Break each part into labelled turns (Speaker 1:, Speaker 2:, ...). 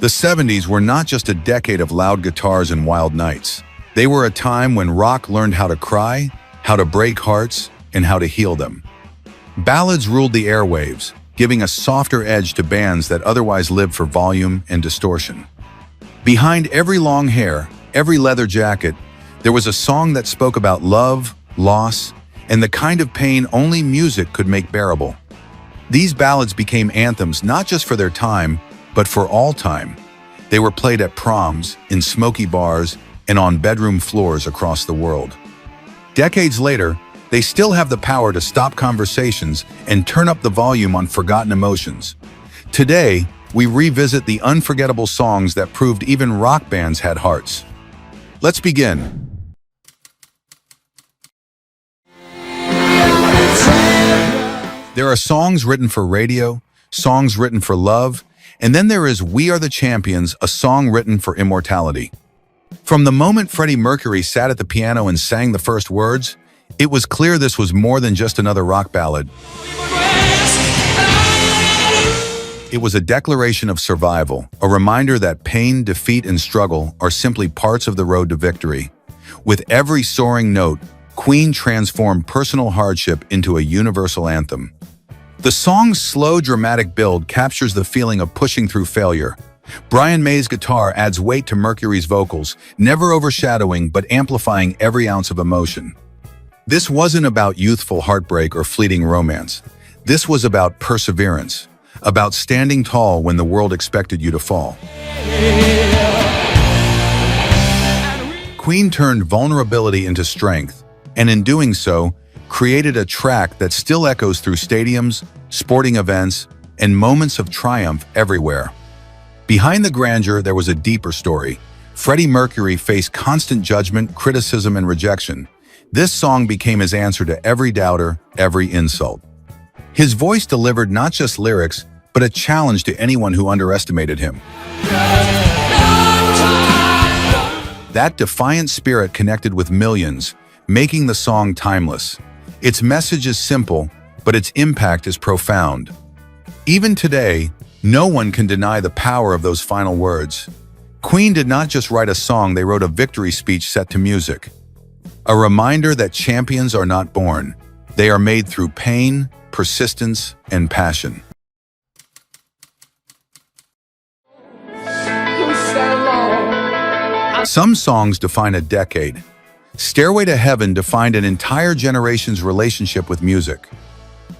Speaker 1: The 70s were not just a decade of loud guitars and wild nights. They were a time when rock learned how to cry, how to break hearts, and how to heal them. Ballads ruled the airwaves, giving a softer edge to bands that otherwise lived for volume and distortion. Behind every long hair, every leather jacket, there was a song that spoke about love, loss, and the kind of pain only music could make bearable. These ballads became anthems not just for their time, but for all time. They were played at proms, in smoky bars, and on bedroom floors across the world. Decades later, they still have the power to stop conversations and turn up the volume on forgotten emotions. Today, we revisit the unforgettable songs that proved even rock bands had hearts. Let's begin. There are songs written for radio, songs written for love, and then there is We Are the Champions, a song written for immortality. From the moment Freddie Mercury sat at the piano and sang the first words, it was clear this was more than just another rock ballad. It was a declaration of survival, a reminder that pain, defeat, and struggle are simply parts of the road to victory. With every soaring note, Queen transformed personal hardship into a universal anthem. The song's slow, dramatic build captures the feeling of pushing through failure. Brian May's guitar adds weight to Mercury's vocals, never overshadowing but amplifying every ounce of emotion. This wasn't about youthful heartbreak or fleeting romance. This was about perseverance, about standing tall when the world expected you to fall. Queen turned vulnerability into strength, and in doing so, created a track that still echoes through stadiums, sporting events, and moments of triumph everywhere. Behind the grandeur, there was a deeper story. Freddie Mercury faced constant judgment, criticism, and rejection. This song became his answer to every doubter, every insult. His voice delivered not just lyrics, but a challenge to anyone who underestimated him. That defiant spirit connected with millions, making the song timeless. Its message is simple, but its impact is profound. Even today, no one can deny the power of those final words. Queen did not just write a song, they wrote a victory speech set to music. A reminder that champions are not born. They are made through pain, persistence, and passion. Some songs define a decade. Stairway to Heaven defined an entire generation's relationship with music.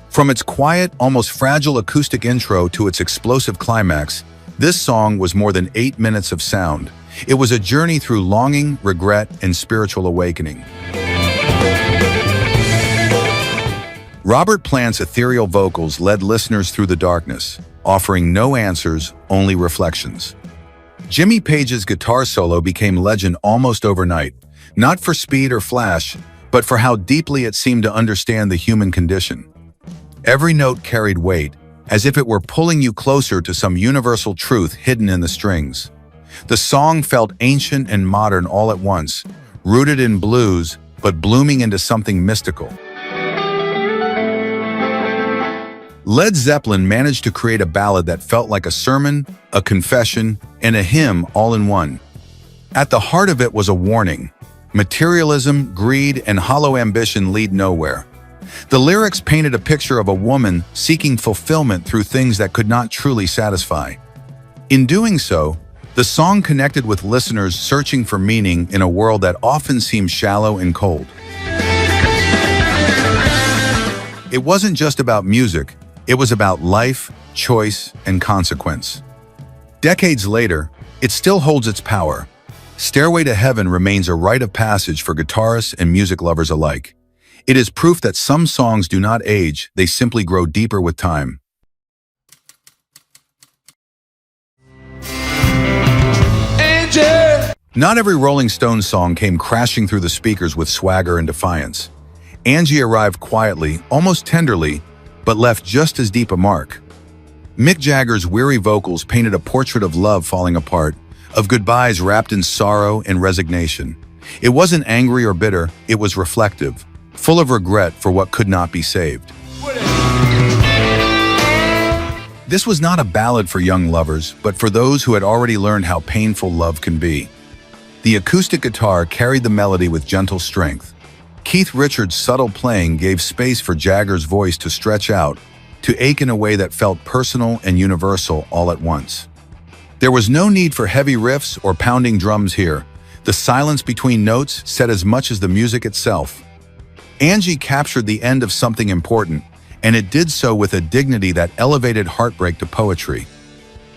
Speaker 1: From its quiet, almost fragile acoustic intro to its explosive climax, this song was more than 8 minutes of sound. It was a journey through longing, regret, and spiritual awakening. Robert Plant's ethereal vocals led listeners through the darkness, offering no answers, only reflections. Jimmy Page's guitar solo became legend almost overnight, not for speed or flash, but for how deeply it seemed to understand the human condition. Every note carried weight, as if it were pulling you closer to some universal truth hidden in the strings. The song felt ancient and modern all at once, rooted in blues, but blooming into something mystical. Led Zeppelin managed to create a ballad that felt like a sermon, a confession, and a hymn all in one. At the heart of it was a warning. Materialism, greed, and hollow ambition lead nowhere. The lyrics painted a picture of a woman seeking fulfillment through things that could not truly satisfy. In doing so, the song connected with listeners searching for meaning in a world that often seems shallow and cold. It wasn't just about music, it was about life, choice, and consequence. Decades later, it still holds its power. Stairway to Heaven remains a rite of passage for guitarists and music lovers alike. It is proof that some songs do not age, they simply grow deeper with time. Not every Rolling Stones song came crashing through the speakers with swagger and defiance. Angie arrived quietly, almost tenderly, but left just as deep a mark. Mick Jagger's weary vocals painted a portrait of love falling apart, of goodbyes wrapped in sorrow and resignation. It wasn't angry or bitter, it was reflective, full of regret for what could not be saved. This was not a ballad for young lovers, but for those who had already learned how painful love can be. The acoustic guitar carried the melody with gentle strength. Keith Richards' subtle playing gave space for Jagger's voice to stretch out, to ache in a way that felt personal and universal all at once. There was no need for heavy riffs or pounding drums here. The silence between notes said as much as the music itself. Angie captured the end of something important, and it did so with a dignity that elevated heartbreak to poetry.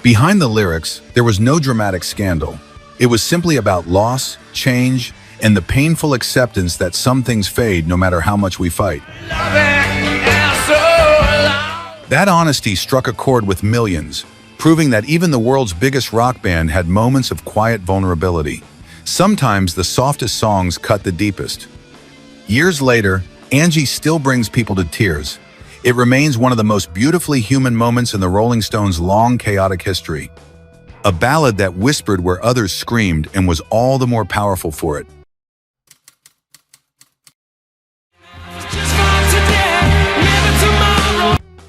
Speaker 1: Behind the lyrics, there was no dramatic scandal. It was simply about loss, change, and the painful acceptance that some things fade no matter how much we fight. That honesty struck a chord with millions, proving that even the world's biggest rock band had moments of quiet vulnerability. Sometimes the softest songs cut the deepest. Years later, Angie still brings people to tears. It remains one of the most beautifully human moments in the Rolling Stones' long, chaotic history. A ballad that whispered where others screamed and was all the more powerful for it.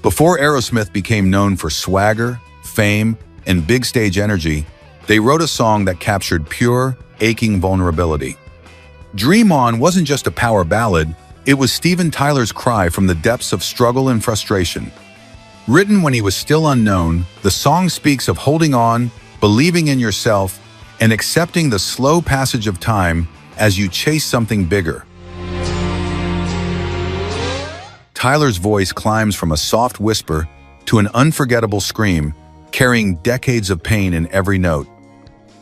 Speaker 1: Before Aerosmith became known for swagger, fame, and big stage energy, they wrote a song that captured pure, aching vulnerability. Dream On wasn't just a power ballad, it was Steven Tyler's cry from the depths of struggle and frustration. Written when he was still unknown, the song speaks of holding on, believing in yourself, and accepting the slow passage of time as you chase something bigger. Tyler's voice climbs from a soft whisper to an unforgettable scream, carrying decades of pain in every note.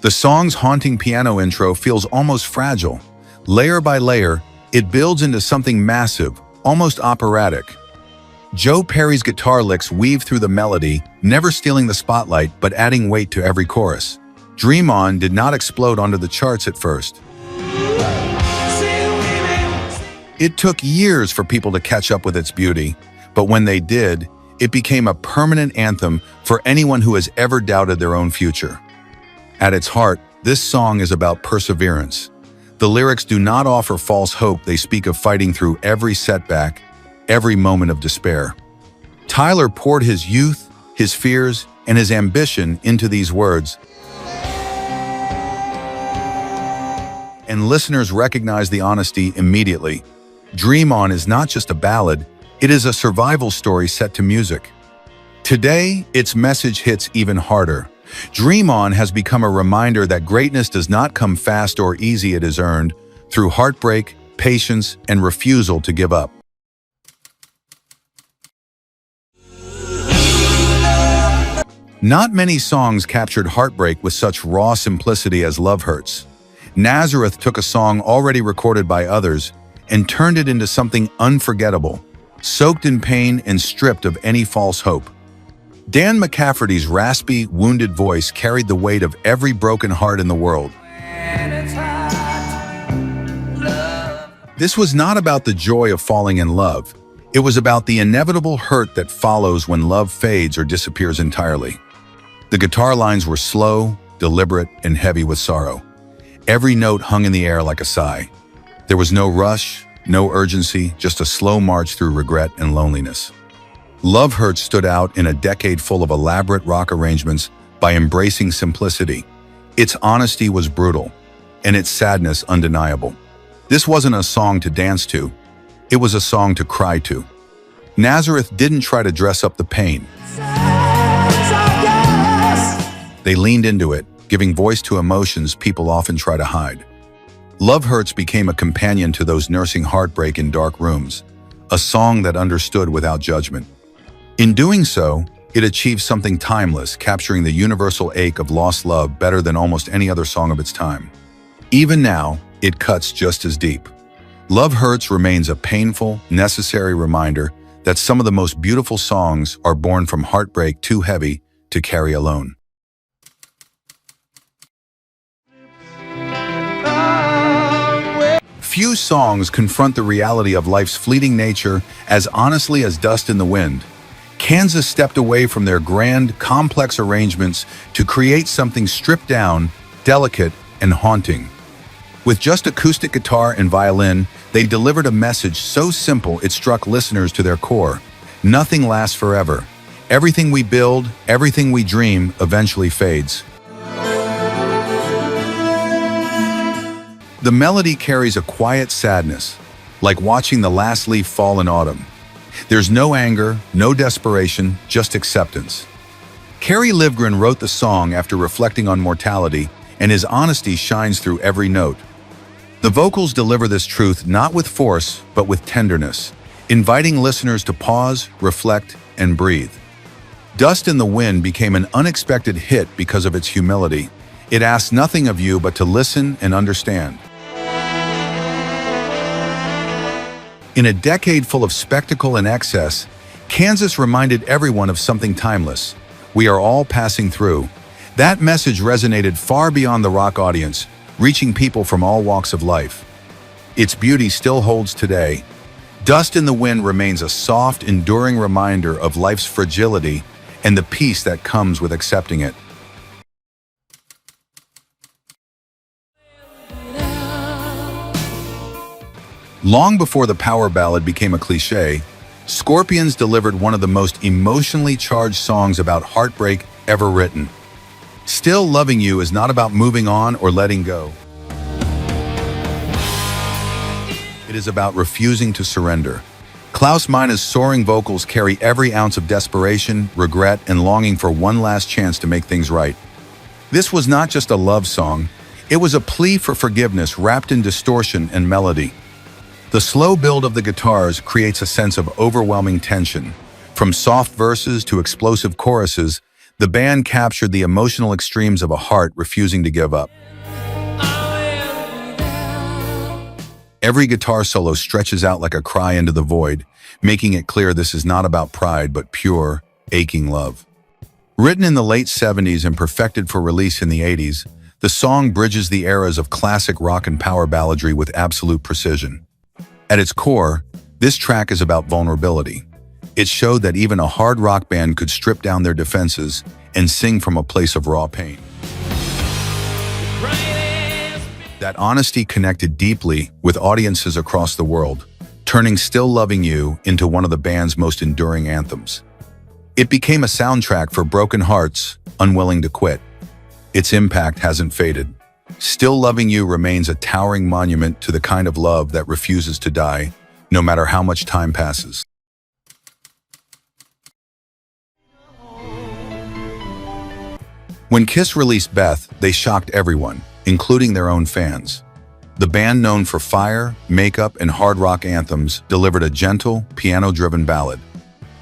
Speaker 1: The song's haunting piano intro feels almost fragile. Layer by layer, it builds into something massive, almost operatic. Joe Perry's guitar licks weave through the melody, never stealing the spotlight but adding weight to every chorus. Dream On did not explode onto the charts at first. It took years for people to catch up with its beauty, but when they did, it became a permanent anthem for anyone who has ever doubted their own future. At its heart, this song is about perseverance. The lyrics do not offer false hope, they speak of fighting through every setback, every moment of despair. Tyler poured his youth, his fears, and his ambition into these words, and listeners recognized the honesty immediately. Dream On is not just a ballad, it is a survival story set to music. Today, its message hits even harder. Dream On has become a reminder that greatness does not come fast or easy, it is earned through heartbreak, patience, and refusal to give up. Not many songs captured heartbreak with such raw simplicity as Love Hurts. Nazareth took a song already recorded by others and turned it into something unforgettable, soaked in pain and stripped of any false hope. Dan McCafferty's raspy, wounded voice carried the weight of every broken heart in the world. This was not about the joy of falling in love. It was about the inevitable hurt that follows when love fades or disappears entirely. The guitar lines were slow, deliberate, and heavy with sorrow. Every note hung in the air like a sigh. There was no rush, no urgency, just a slow march through regret and loneliness. Love Hurts stood out in a decade full of elaborate rock arrangements by embracing simplicity. Its honesty was brutal, and its sadness undeniable. This wasn't a song to dance to, it was a song to cry to. Nazareth didn't try to dress up the pain. They leaned into it, giving voice to emotions people often try to hide. Love Hurts became a companion to those nursing heartbreak in dark rooms, a song that understood without judgment. In doing so, it achieved something timeless, capturing the universal ache of lost love better than almost any other song of its time. Even now, it cuts just as deep. Love Hurts remains a painful, necessary reminder that some of the most beautiful songs are born from heartbreak too heavy to carry alone. Few songs confront the reality of life's fleeting nature as honestly as Dust in the Wind. Kansas stepped away from their grand, complex arrangements to create something stripped down, delicate, and haunting. With just acoustic guitar and violin, they delivered a message so simple it struck listeners to their core. Nothing lasts forever. Everything we build, everything we dream, eventually fades. The melody carries a quiet sadness, like watching the last leaf fall in autumn. There's no anger, no desperation, just acceptance. Kerry Livgren wrote the song after reflecting on mortality, and his honesty shines through every note. The vocals deliver this truth not with force, but with tenderness, inviting listeners to pause, reflect, and breathe. Dust in the Wind became an unexpected hit because of its humility. It asks nothing of you but to listen and understand. In a decade full of spectacle and excess, Kansas reminded everyone of something timeless. We are all passing through. That message resonated far beyond the rock audience, reaching people from all walks of life. Its beauty still holds today. Dust in the Wind remains a soft, enduring reminder of life's fragility and the peace that comes with accepting it. Long before the power ballad became a cliché, Scorpions delivered one of the most emotionally charged songs about heartbreak ever written. Still Loving You is not about moving on or letting go. It is about refusing to surrender. Klaus Meine's soaring vocals carry every ounce of desperation, regret, and longing for one last chance to make things right. This was not just a love song, it was a plea for forgiveness wrapped in distortion and melody. The slow build of the guitars creates a sense of overwhelming tension. From soft verses to explosive choruses, the band captured the emotional extremes of a heart refusing to give up. Every guitar solo stretches out like a cry into the void, making it clear this is not about pride but pure, aching love. Written in the late 70s and perfected for release in the 80s, the song bridges the eras of classic rock and power balladry with absolute precision. At its core, this track is about vulnerability. It showed that even a hard rock band could strip down their defenses and sing from a place of raw pain. That honesty connected deeply with audiences across the world, turning Still Loving You into one of the band's most enduring anthems. It became a soundtrack for broken hearts, unwilling to quit. Its impact hasn't faded. Still Loving You remains a towering monument to the kind of love that refuses to die, no matter how much time passes. When Kiss released Beth, they shocked everyone, including their own fans. The band, known for fire, makeup, and hard rock anthems, delivered a gentle, piano-driven ballad.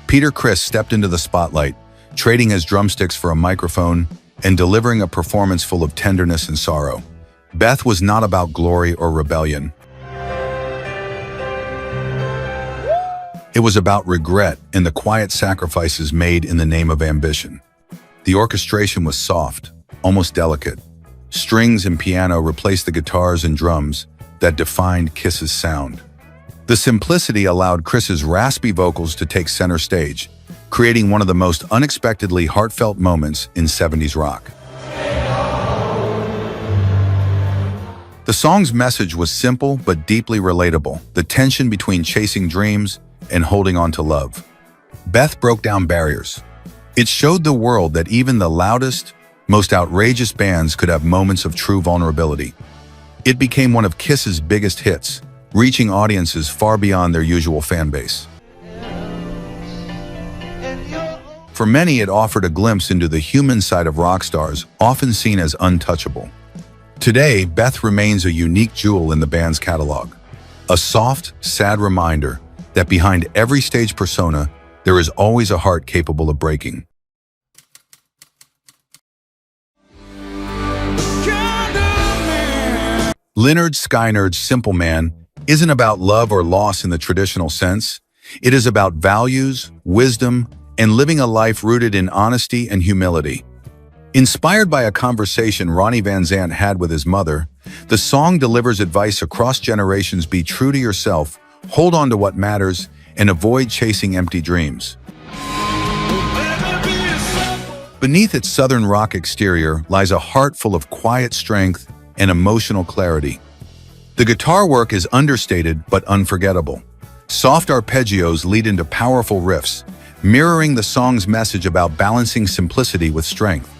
Speaker 1: Peter Criss stepped into the spotlight, trading his drumsticks for a microphone and delivering a performance full of tenderness and sorrow. Beth was not about glory or rebellion. It was about regret and the quiet sacrifices made in the name of ambition. The orchestration was soft, almost delicate. Strings and piano replaced the guitars and drums that defined Kiss's sound. The simplicity allowed Chris's raspy vocals to take center stage, creating one of the most unexpectedly heartfelt moments in 70s rock. The song's message was simple but deeply relatable, the tension between chasing dreams and holding on to love. Beth broke down barriers. It showed the world that even the loudest, most outrageous bands could have moments of true vulnerability. It became one of Kiss's biggest hits, reaching audiences far beyond their usual fan base. For many, it offered a glimpse into the human side of rock stars, often seen as untouchable. Today, Beth remains a unique jewel in the band's catalog, a soft, sad reminder that behind every stage persona, there is always a heart capable of breaking. Lynyrd Skynyrd's Simple Man isn't about love or loss in the traditional sense. It is about values, wisdom, and living a life rooted in honesty and humility. Inspired by a conversation Ronnie Van Zant had with his mother, the song delivers advice across generations: be true to yourself, hold on to what matters, and avoid chasing empty dreams. Beneath its southern rock exterior lies a heart full of quiet strength and emotional clarity. The guitar work is understated but unforgettable. Soft arpeggios lead into powerful riffs, mirroring the song's message about balancing simplicity with strength.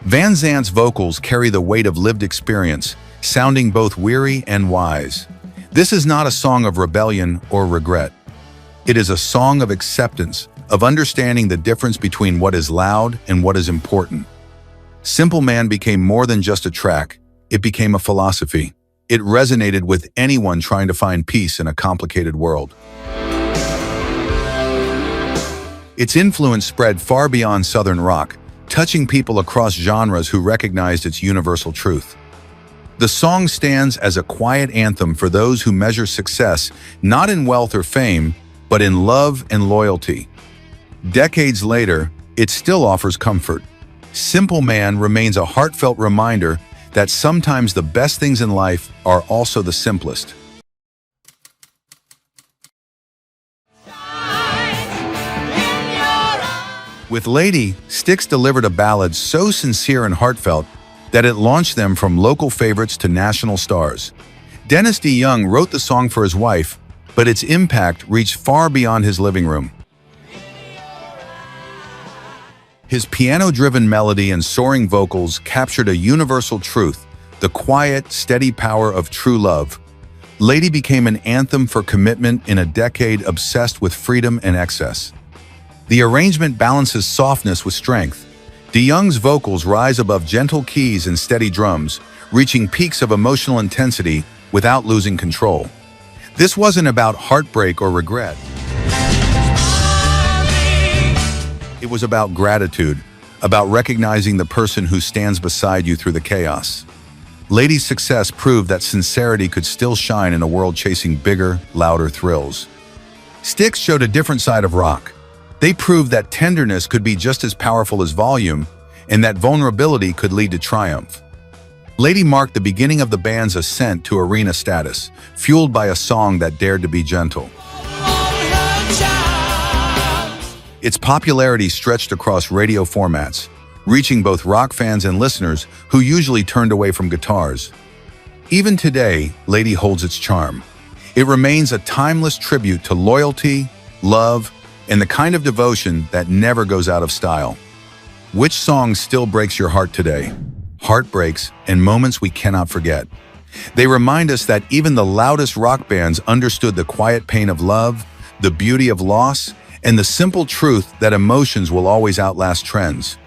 Speaker 1: Van Zant's vocals carry the weight of lived experience, sounding both weary and wise. This is not a song of rebellion or regret. It is a song of acceptance, of understanding the difference between what is loud and what is important. Simple Man became more than just a track. It became a philosophy. It resonated with anyone trying to find peace in a complicated world. Its influence spread far beyond Southern rock, touching people across genres who recognized its universal truth. The song stands as a quiet anthem for those who measure success not in wealth or fame, but in love and loyalty. Decades later, it still offers comfort. Simple Man remains a heartfelt reminder that sometimes the best things in life are also the simplest. With Lady, Styx delivered a ballad so sincere and heartfelt that it launched them from local favorites to national stars. Dennis DeYoung wrote the song for his wife, but its impact reached far beyond his living room. His piano-driven melody and soaring vocals captured a universal truth, the quiet, steady power of true love. Lady became an anthem for commitment in a decade obsessed with freedom and excess. The arrangement balances softness with strength. DeYoung's vocals rise above gentle keys and steady drums, reaching peaks of emotional intensity without losing control. This wasn't about heartbreak or regret. It was about gratitude, about recognizing the person who stands beside you through the chaos. Lady's success proved that sincerity could still shine in a world chasing bigger, louder thrills. Styx showed a different side of rock. They proved that tenderness could be just as powerful as volume, and that vulnerability could lead to triumph. Lady marked the beginning of the band's ascent to arena status, fueled by a song that dared to be gentle. Its popularity stretched across radio formats, reaching both rock fans and listeners who usually turned away from guitars. Even today, Lady holds its charm. It remains a timeless tribute to loyalty, love, and the kind of devotion that never goes out of style. Which song still breaks your heart today? Heartbreaks and moments we cannot forget. They remind us that even the loudest rock bands understood the quiet pain of love, the beauty of loss, and the simple truth that emotions will always outlast trends.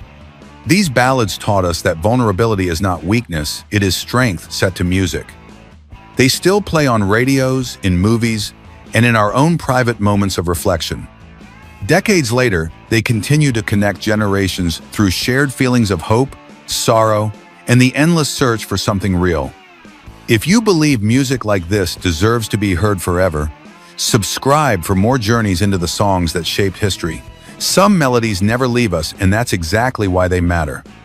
Speaker 1: These ballads taught us that vulnerability is not weakness, it is strength set to music. They still play on radios, in movies, and in our own private moments of reflection. Decades later, they continue to connect generations through shared feelings of hope, sorrow, and the endless search for something real. If you believe music like this deserves to be heard forever, subscribe for more journeys into the songs that shaped history. Some melodies never leave us, and that's exactly why they matter.